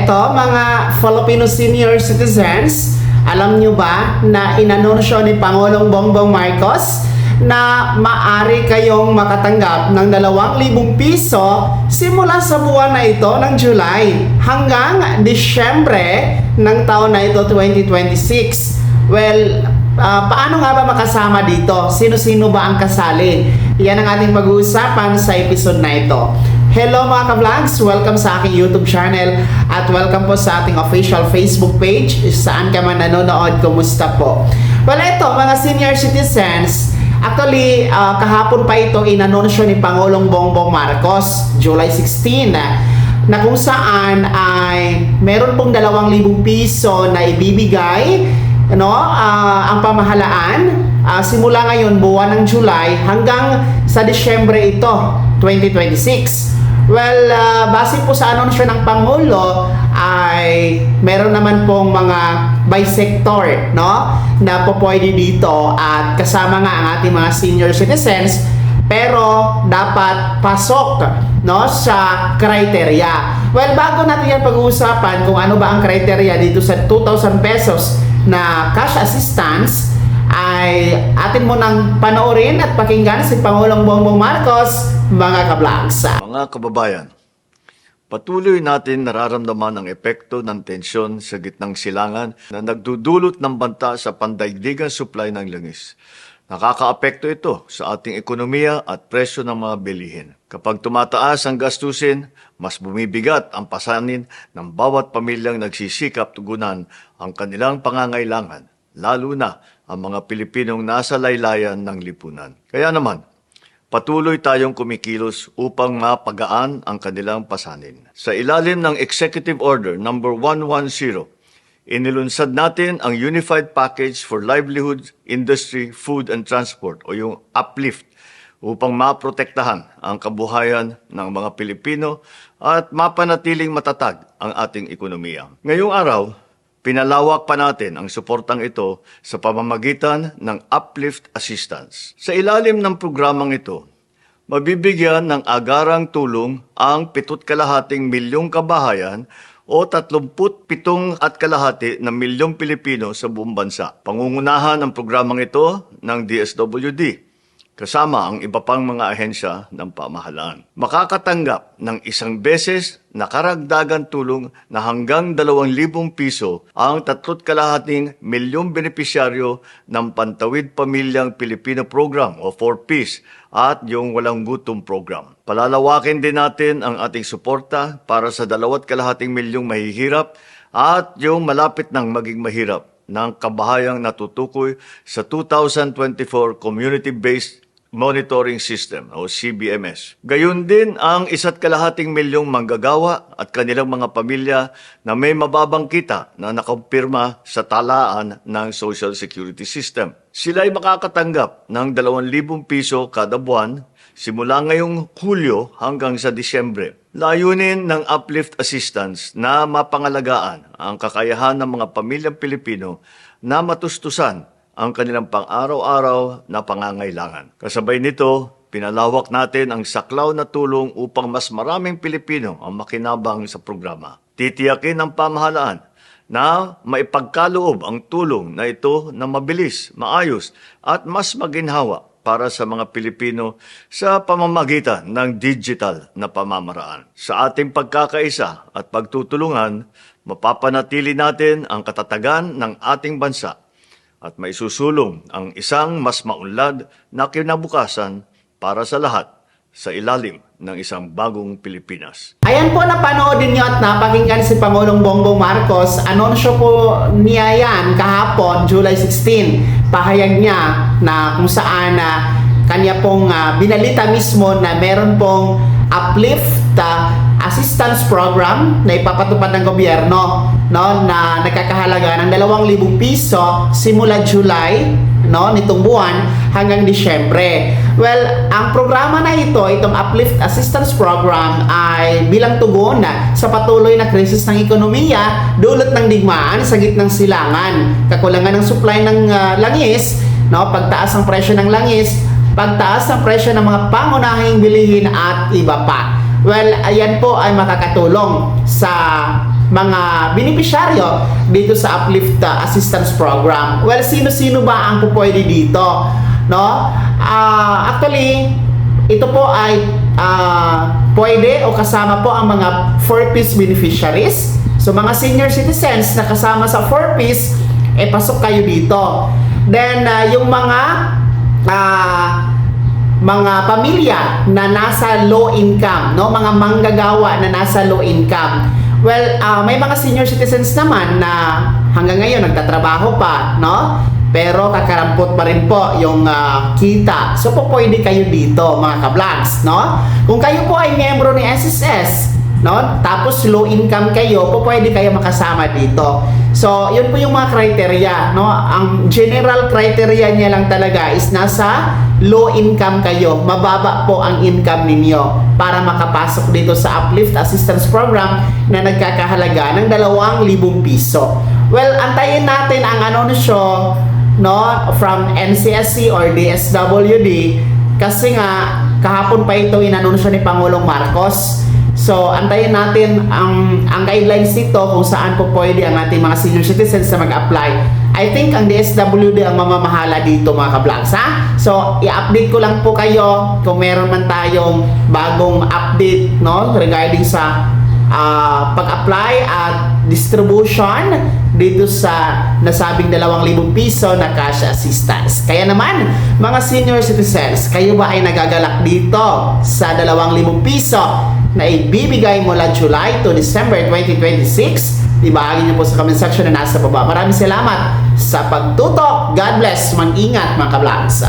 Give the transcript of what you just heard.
Eto, mga Filipino senior citizens, alam nyo ba na inanunsyo ni Pangulong Bongbong Marcos na maaari kayong makatanggap ng 2,000 piso simula sa buwan na ito ng July hanggang Disyembre ng taon na ito 2026. Well, paano nga ba makasama dito? Sino-sino ba ang kasali? Yan ang ating pag-uusapan sa episode na ito. Hello mga ka-vlogs! Welcome sa aking YouTube channel at welcome po sa ating official Facebook page. Saan ka man nanonood, kumusta po? Well, ito mga senior citizens, actually kahapon pa ito inanunsyo ni Pangulong Bongbong Marcos, July 16, na kung saan ay meron pong 2,000 piso na ibibigay ang pamahalaan simula ngayon buwan ng July hanggang sa Disyembre ito 2026. Well, base po sa anunsyo ng Pangulo ay meron naman pong mga bisector na po pwede dito at kasama nga ang ating mga senior citizens pero dapat pasok sa criteria. Well, bago natin yan pag-uusapan kung ano ba ang criteria dito sa 2,000 pesos na cash assistance, ay atin mo nang panoorin at pakinggan si Pangulong Bongbong Marcos, mga ka-vlogs. Mga kababayan, patuloy natin nararamdaman ang epekto ng tensyon sa gitnang silangan na nagdudulot ng banta sa pandaigdigang supply ng langis. Nakakaapekto ito sa ating ekonomiya at presyo ng mga bilihin. Kapag tumataas ang gastusin, mas bumibigat ang pasanin ng bawat pamilyang nagsisikap tugunan ang kanilang pangangailangan, lalo na ang mga Pilipinong nasa laylayan ng lipunan. Kaya naman, patuloy tayong kumikilos upang mapagaan ang kanilang pasanin. Sa ilalim ng Executive Order No. 110, inilunsad natin ang Unified Package for Livelihood, Industry, Food and Transport o yung UPLIFT upang maprotektahan ang kabuhayan ng mga Pilipino at mapanatiling matatag ang ating ekonomiya. Ngayong araw, pinalawak pa natin ang suportang ito sa pamamagitan ng Uplift Assistance. Sa ilalim ng programang ito, mabibigyan ng agarang tulong ang 7,5 milyong kabahayan o 37,500,000 Pilipino sa buong bansa. Pangungunahan ang programang ito ng DSWD, kasama ang iba pang mga ahensya ng pamahalaan. Makakatanggap ng isang beses na karagdagan tulong na hanggang 2,000 piso ang 3,5 milyong benepisyaryo ng Pantawid Pamilyang Pilipino Program o 4Ps at yung Walang Gutom Program. Palalawakin din natin ang ating suporta para sa 2,5 milyong mahihirap at yung malapit nang maging mahirap ng kabahayang natutukoy sa 2024 Community-Based Monitoring System o CBMS. Gayon din ang 1,2 milyong manggagawa at kanilang mga pamilya na may mababang kita na nakampirma sa talaan ng Social Security System. Sila ay makakatanggap ng 2,000 piso kada buwan simula ngayong Hulyo hanggang sa Disyembre. Layunin ng Uplift Assistance na mapangalagaan ang kakayahan ng mga pamilyang Pilipino na matustusan ang kanilang pang-araw-araw na pangangailangan. Kasabay nito, pinalawak natin ang saklaw na tulong upang mas maraming Pilipino ang makinabang sa programa. Titiyakin ng pamahalaan na maipagkaloob ang tulong na ito na mabilis, maayos at mas maginhawa para sa mga Pilipino sa pamamagitan ng digital na pamamaraan. Sa ating pagkakaisa at pagtutulungan, mapapanatili natin ang katatagan ng ating bansa at maisusulong ang isang mas maunlad na kinabukasan para sa lahat sa ilalim ng isang bagong Pilipinas. Ayan po, napanood niyo at napakinggan si Pangulong Bongbong Marcos. Anunsyo po niya yan kahapon, July 16. Pahayag niya na kung saan kanya pong binalita mismo na meron pong Uplift Assistance Program na ipapatupad ng gobyerno na nagkakahalaga ng 2,000 piso simula July nitong buwan hanggang Disyembre. Well, ang programa na ito, itong Uplift Assistance Program ay bilang tugon sa patuloy na krisis ng ekonomiya dulot ng digmaan sa gitnang silangan, kakulangan ng supply ng langis, pagtaas ng presyo ng langis, pagtaas ng presyo ng mga pangunahing bilihin at iba pa. Well, ayan po ay makakatulong sa mga beneficiaryo dito sa Uplift Assistance Program. Well, sino-sino ba ang pupwede dito? No? Actually, ito po ay pwede o kasama po ang mga 4-piece beneficiaries. So mga senior citizens na kasama sa 4-piece, pasok kayo dito. Then yung mga pamilya na nasa low income, no, mga manggagawa na nasa low income. Well, may mga senior citizens naman na hanggang ngayon nagtatrabaho pa, no? Pero kakarampot pa rin po yung kita. So po pwede kayo dito, mga ka-vlogs, no? Kung kayo po ay miyembro ni SSS, no? Tapos low income kayo, po pwede kayo makasama dito. So, yun po yung mga criteria, no? Ang general criteria niya lang talaga is nasa low income kayo. Mababa po ang income ninyo para makapasok dito sa Uplift Assistance Program na nagkakahalaga ng 2,000 piso. Well, antayin natin ang anunsyo, no, from NCSC or DSWD kasi nga kahapon pa ito inanunsyo ni Pangulong Marcos. So, antayin natin ang guidelines nito kung saan po pwede ang ating mga senior citizens na mag-apply. I think ang DSWD ang mamamahala dito, mga ka-vlogs, ha? So, i-update ko lang po kayo kung meron man tayong bagong update, no, regarding sa pag-apply at distribution dito sa nasabing 2,000 piso na cash assistance. Kaya naman, mga senior citizens, kayo ba ay nagagalak dito sa 2,000 piso na ibibigay mula July to December 2026? Ibahagi niyo po sa comment section na nasa baba. Maraming salamat sa pagtutok. God bless. Mag-ingat, mga ka-vlogs.